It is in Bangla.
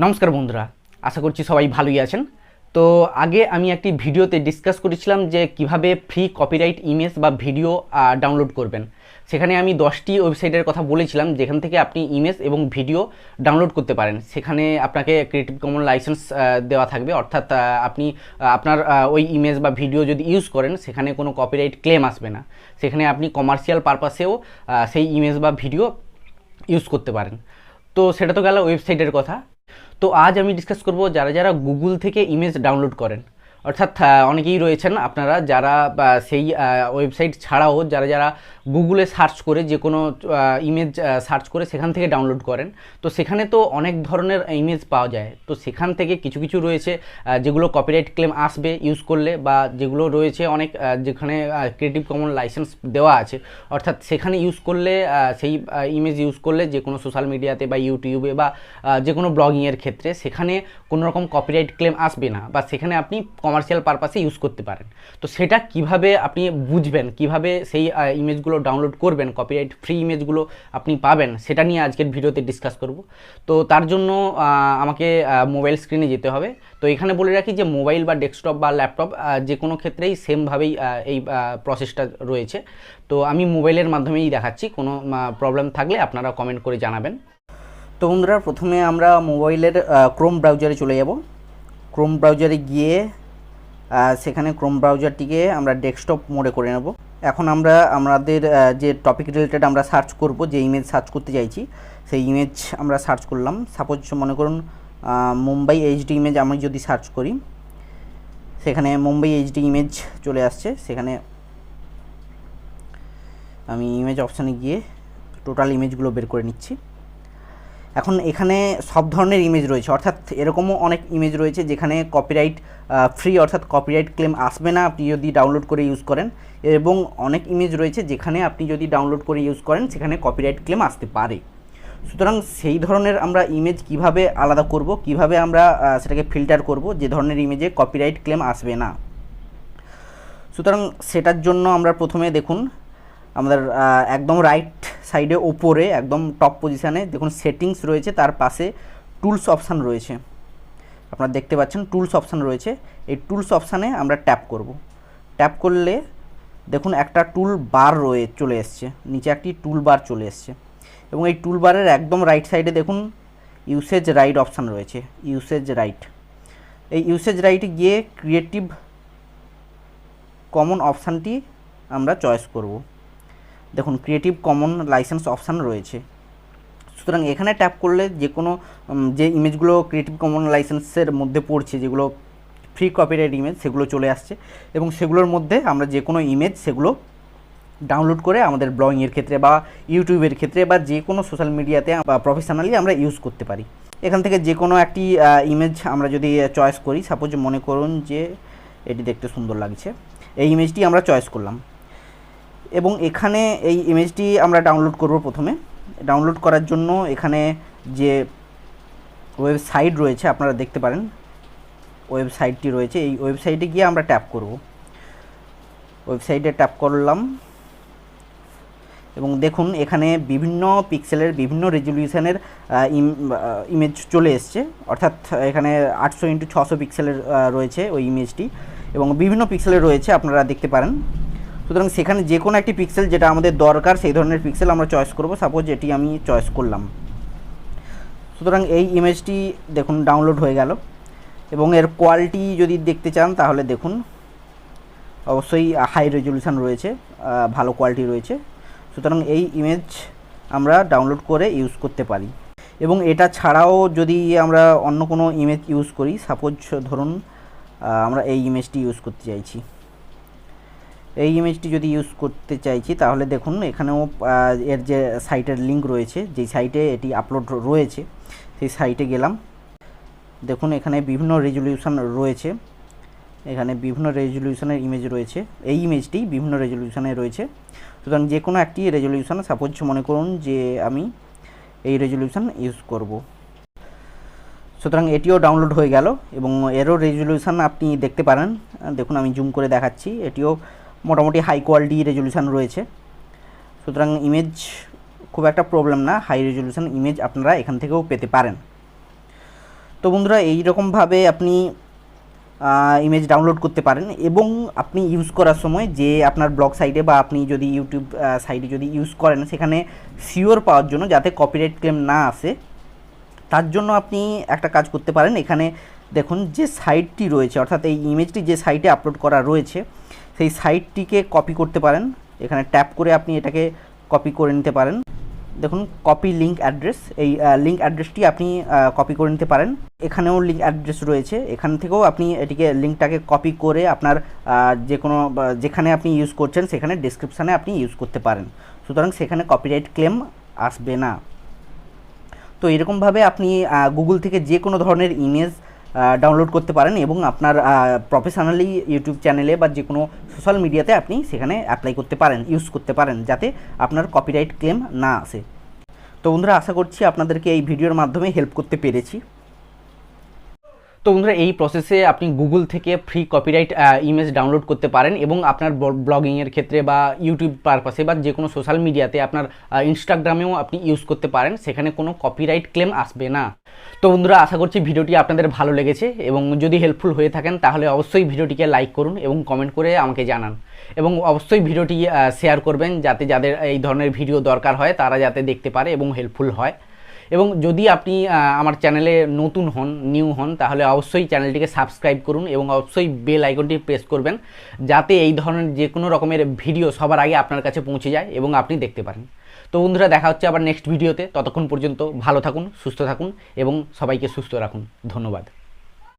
নমস্কার বন্ধুরা, আশা করছি সবাই ভালোই আছেন। তো আগে আমি একটি ভিডিওতে ডিসকাস করেছিলাম যে কিভাবে ফ্রি কপিরাইট ইমেজ বা ভিডিও ডাউনলোড করবেন। সেখানে আমি 10টি ওয়েবসাইটের কথা বলেছিলাম যেখান থেকে আপনি ইমেজ এবং ভিডিও ডাউনলোড করতে পারেন। সেখানে আপনাকে ক্রিয়েটিভ কমন লাইসেন্স দেওয়া থাকবে, অর্থাৎ আপনি আপনার ওই ইমেজ বা ভিডিও যদি ইউজ করেন সেখানে কোনো কপিরাইট ক্লেম আসবে না। সেখানে আপনি কমার্শিয়াল পারপাসেও সেই ইমেজ বা ভিডিও ইউজ করতে পারেন। তো সেটা তো গেল ওয়েবসাইটের কথা। তো আজ আমি ডিসকাস করব যারা যারা গুগল থেকে ইমেজ ডাউনলোড করেন, অর্থাৎ অনেকেই রয়েছেন আপনারা যারা সেই ওয়েবসাইট ছাড়াও যারা যারা গুগলে সার্চ করে যে কোনো ইমেজ সার্চ করে সেখান থেকে ডাউনলোড করেন। তো সেখানে তো অনেক ধরনের ইমেজ পাওয়া যায়। তো সেখান থেকে কিছু কিছু রয়েছে যেগুলো কপিরাইট ক্লেম আসবে ইউজ করলে, বা যেগুলো রয়েছে অনেক যেখানে ক্রিয়েটিভ কমন লাইসেন্স দেওয়া আছে, অর্থাৎ সেখানে ইউজ করলে সেই ইমেজ ইউজ করলে যে কোনো সোশ্যাল মিডিয়াতে বা ইউটিউবে বা যে কোনো ব্লগিংয়ের ক্ষেত্রে সেখানে কোনো রকম কপিরাইট ক্লেম আসবে না, বা সেখানে আপনি কমার্শিয়াল পারপাসে ইউজ করতে পারেন। তো সেটা কিভাবে আপনি বুঝবেন, কিভাবে সেই ইমেজগুলো ডাউনলোড করবেন, কপিরাইট ফ্রি ইমেজগুলো আপনি পাবেন, সেটা নিয়ে আজকের ভিডিওতে ডিসকাস করব। তো তার জন্য আমাকে মোবাইল স্ক্রিনে যেতে হবে। তো এখানে বলে রাখি যে মোবাইল বা ডেস্কটপ বা ল্যাপটপ যে কোনো ক্ষেত্রেই সেমভাবেই এই প্রসেসটা রয়েছে। তো আমি মোবাইলের মাধ্যমেই দেখাচ্ছি, কোনো প্রবলেম থাকলে আপনারা কমেন্ট করে জানাবেন। তো বন্ধুরা, প্রথমে আমরা মোবাইলের ক্রোম ব্রাউজারে চলে যাব। ক্রোম ব্রাউজারে গিয়ে সেখানে ক্রোম ব্রাউজারটিকে আমরা ডেস্কটপ মোডে করে নেব। এখন আমরা আমাদের যে টপিক রিলেটেড আমরা সার্চ করব, যে ইমেজ সার্চ করতে চাইছি সেই ইমেজ আমরা সার্চ করলাম। সাপোজ মনে করুন মুম্বাই এইচডি ইমেজ আমি যদি সার্চ করি, সেখানে মুম্বাই এইচডি ইমেজ চলে আসছে। সেখানে আমি ইমেজ অপশানে গিয়ে টোটাল ইমেজগুলো বের করে নিচ্ছি। এখন এখানে সব ধরনের ইমেজ রয়েছে, অর্থাৎ এরকমও অনেক ইমেজ রয়েছে যেখানে কপিরাইট ফ্রি, অর্থাৎ কপিরাইট ক্লেম আসবে না আপনি যদি ডাউনলোড করে ইউজ করেন, এবং অনেক ইমেজ রয়েছে যেখানে আপনি যদি ডাউনলোড করে ইউজ করেন সেখানে কপিরাইট ক্লেম আসতে পারে। সুতরাং সেই ধরনের আমরা ইমেজ কিভাবে আলাদা করব, কিভাবে আমরা সেটাকে ফিল্টার করব যে ধরনের ইমেজে কপিরাইট ক্লেম আসবে না। সুতরাং সেটার জন্য আমরা প্রথমে দেখুন আমাদের একদম রাইট সাইডে ওপরে একদম টপ পজিশানে দেখুন সেটিংস রয়েছে, তার পাশে টুলস অপশান রয়েছে। আপনারা দেখতে পাচ্ছেন টুলস অপশান রয়েছে। এই টুলস অপশানে আমরা ট্যাপ করব। ট্যাপ করলে দেখুন একটা টুল বার চলে এসছে, নিচে একটি টুল বার চলে এসছে, এবং এই টুল বারের একদম রাইট সাইডে দেখুন ইউসেজ রাইট অপশান রয়েছে। ইউসেজ রাইট, এই ইউসেজ রাইটে গিয়ে ক্রিয়েটিভ কমন অপশানটি আমরা চয়েস করব। দেখুন ক্রিয়েটিভ কমন লাইসেন্স অপশান রয়েছে। সুতরাং এখানে ট্যাপ করলে যে কোনো যে ইমেজগুলো ক্রিয়েটিভ কমন লাইসেন্সের মধ্যে পড়ছে, যেগুলো ফ্রি কপিরাইট ইমেজ, সেগুলো চলে আসছে, এবং সেগুলোর মধ্যে আমরা যে কোনো ইমেজ সেগুলো ডাউনলোড করে আমাদের ব্লগিংয়ের ক্ষেত্রে বা ইউটিউবের ক্ষেত্রে বা যে কোনো সোশ্যাল মিডিয়াতে বা প্রফেশনালি আমরা ইউজ করতে পারি। এখান থেকে যে কোনো একটি ইমেজ আমরা যদি চয়েস করি, সাপোজ মনে করুন যে এটি দেখতে সুন্দর লাগছে, এই ইমেজটি আমরা চয়েস করলাম, এবং এখানে এই ইমেজটি আমরা ডাউনলোড করব। প্রথমে ডাউনলোড করার জন্য এখানে যে ওয়েবসাইট রয়েছে আপনারা দেখতে পারেন, ওয়েবসাইটটি রয়েছে, এই ওয়েবসাইটে গিয়ে আমরা ট্যাপ করব। ওয়েবসাইটে ট্যাপ করলাম, এবং দেখুন এখানে বিভিন্ন পিক্সেলের বিভিন্ন রেজলিউশনের ইমেজ চলে এসছে, অর্থাৎ এখানে 800x600 পিক্সেলের রয়েছে ওই ইমেজটি, এবং বিভিন্ন পিক্সেলের রয়েছে আপনারা দেখতে পারেন। সুতরাং সেখানে যে কোনো একটি পিক্সেল যেটা আমাদের দরকার সেই ধরনের পিক্সেল আমরা চয়েস করব। সাপোজ এটি আমি চয়েস করলাম। সুতরাং এই ইমেজটি দেখুন ডাউনলোড হয়ে গেল, এবং এর কোয়ালিটি যদি দেখতে চান তাহলে দেখুন অবশ্যই হাই রেজলিউশন রয়েছে, ভালো কোয়ালিটি রয়েছে। সুতরাং এই ইমেজ আমরা ডাউনলোড করে ইউজ করতে পারি। এবং এটা ছাড়াও যদি আমরা অন্য কোনো ইমেজ ইউজ করি, সাপোজ ধরুন আমরা এই ইমেজটি ইউজ করতে চাইছি, এই ইমেজটি যদি ইউজ করতে চাইছি তাহলে দেখুন এখানেও এর যে সাইটের লিঙ্ক রয়েছে, যেই সাইটে এটি আপলোড রয়েছে সেই সাইটে গেলাম। দেখুন এখানে বিভিন্ন রেজলিউশন রয়েছে, এখানে বিভিন্ন রেজলিউশনের ইমেজ রয়েছে, এই ইমেজটি বিভিন্ন রেজলিউশনে রয়েছে। সুতরাং যে কোনো একটি রেজলিউশন, সাপোজ মনে করুন যে আমি এই রেজলিউশন ইউজ করব। সুতরাং এটিও ডাউনলোড হয়ে গেল, এবং এরও রেজলিউশন আপনি দেখতে পারেন। দেখুন আমি জুম করে দেখাচ্ছি, এটিও মোটামুটি হাই কোয়ালিটি রেজলিউশন রয়েছে। সুতরাং ইমেজ খুব একটা প্রবলেম না, হাই রেজলিউশন ইমেজ আপনারা এখান থেকেও পেতে পারেন। তো বন্ধুরা এইরকমভাবে আপনি ইমেজ ডাউনলোড করতে পারেন, এবং আপনি ইউজ করার সময় যে আপনার ব্লগ সাইটে বা আপনি যদি ইউটিউব সাইটে যদি ইউজ করেন, সেখানে সিওর পাওয়ার জন্য যাতে কপিরাইট ক্লেম না আসে, তার জন্য আপনি একটা কাজ করতে পারেন। এখানে দেখুন যে সাইটটি রয়েছে, অর্থাৎ এই ইমেজটি যে সাইটে আপলোড করা রয়েছে সেই সাইটটিকে কপি করতে পারেন। এখানে ট্যাপ করে আপনি এটাকে কপি করে নিতে পারেন। দেখুন কপি লিঙ্ক অ্যাড্রেস, এই লিঙ্ক অ্যাড্রেসটি আপনি কপি করে নিতে পারেন। এখানেও লিঙ্ক অ্যাড্রেস রয়েছে, এখান থেকেও আপনি এটিকে লিঙ্কটাকে কপি করে আপনার যে কোনো যেখানে আপনি ইউজ করছেন সেখানে ডেসক্রিপশানে আপনি ইউজ করতে পারেন, সুতরাং সেখানে কপিরাইট ক্লেম আসবে না। তো এরকমভাবে আপনি গুগল থেকে যে কোনো ধরনের ইমেজ ডাউনলোড করতে পারেন এবং আপনার প্রফেশনালি ইউটিউব চ্যানেলে বা যে কোনো সোশ্যাল মিডিয়াতে আপনি সেখানে অ্যাপ্লাই করতে পারেন, ইউজ করতে পারেন, যাতে আপনার কপিরাইট ক্লেম না আসে। তো বন্ধুরা, আশা করছি আপনাদেরকে এই ভিডিওর মাধ্যমে হেল্প করতে পেরেছি। তো বন্ধুরা, এই প্রসেসে আপনি গুগল থেকে ফ্রি কপিরাইট ইমেজ ডাউনলোড করতে পারেন এবং আপনার ব্লগিংয়ের ক্ষেত্রে বা ইউটিউব পারপাসে বা যে কোনো সোশ্যাল মিডিয়াতে, আপনার ইনস্টাগ্রামেও আপনি ইউজ করতে পারেন, সেখানে কোনো কপিরাইট ক্লেম আসবে না। তো বন্ধুরা, আশা করছি ভিডিওটি আপনাদের ভালো লেগেছে, এবং যদি হেল্পফুল হয়ে থাকেন তাহলে অবশ্যই ভিডিওটিকে লাইক করুন এবং কমেন্ট করে আমাকে জানান, এবং অবশ্যই ভিডিওটি শেয়ার করবেন যাতে যাদের এই ধরনের ভিডিও দরকার হয় তারা যাতে দেখতে পারে এবং হেল্পফুল হয়। এবং যদি আপনি আমার চ্যানেলে নতুন হন, নিউ হন, তাহলে অবশ্যই চ্যানেলটিকে সাবস্ক্রাইব করুন এবং অবশ্যই বেল আইকনটি প্রেস করবেন, যাতে এই ধরনের যে কোনো রকমের ভিডিও সবার আগে আপনার কাছে পৌঁছে যায় এবং আপনি দেখতে পারেন। তো বন্ধুরা, দেখা হচ্ছে আবার নেক্সট ভিডিওতে। ততক্ষণ পর্যন্ত ভালো থাকুন, সুস্থ থাকুন এবং সবাইকে সুস্থ রাখুন। ধন্যবাদ।